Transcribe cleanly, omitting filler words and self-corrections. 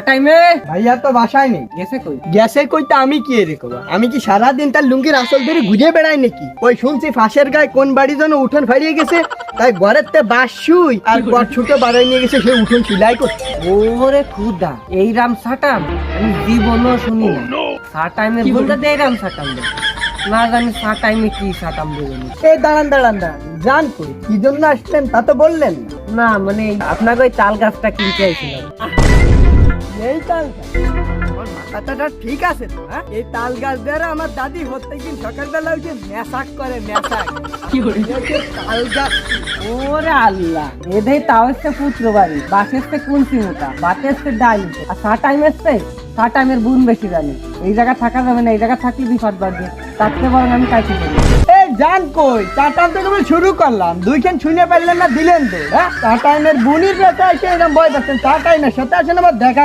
টাইমে ভাইয়া তো বাসায় নেই। গেছে কইতে আমি কি রেখো? আমি কি সারাদিন তার লুঙ্গির আসল ধরে ঘুরে বেড়াই নাকি? ওই শুনছি ফাঁসের গায়ে কোন বাড়ি যেন উঠোন ফাড়িয়ে গেছে, তাই ঘরের তে বাস শুই আর ঘর ছুটে বাড়াই নিয়ে গেছে, সেই উঠোন সিলাই করছে। ওরে খুদা, এই রাম সাটাম আমি জীবনও শুনি না। সাটাইমের বলতে দে রাম সাটাম দে, না জানি সাটাইমে কি সাটাম দেবে। এই দাঁড়ান, জান কই কি জন্য আসলেন তা তো বললেন না। না মানে আপনাকে ওই তাল গাছটা কিনতে আইছিলাম। এই তাল গাছ? আমার মাথাটা ঠিক আছে তো? হ্যাঁ, এই তাল গাছ দ্বারা আমার দাদি প্রত্যেকদিন সকালবেলা ওই যে মেশাক করে, মেশাক। তাল গাছ ওরে আল্লাহ, এদের তাও হচ্ছে পুত্র বাড়ি, বাসের কোন সিমুটা, বাতের ডাল, আর সাটাইমের গুণ বেশি জানি। এই জায়গা থাকা যাবে না, এই জায়গা থাকলে বিপদ বাড়বে, তাতে বরং আমি কাইতে করি। এই জান কই চাটাম থেকে আমি শুরু করলাম, দুইখান শুনে পারলেন না, দিলেন তো। হ্যাঁ, চাটাইমের বুনির ব্যথা এসে এরকম ভয় পাচ্ছেন, চাটাইমের সাথে আসেন আবার দেখা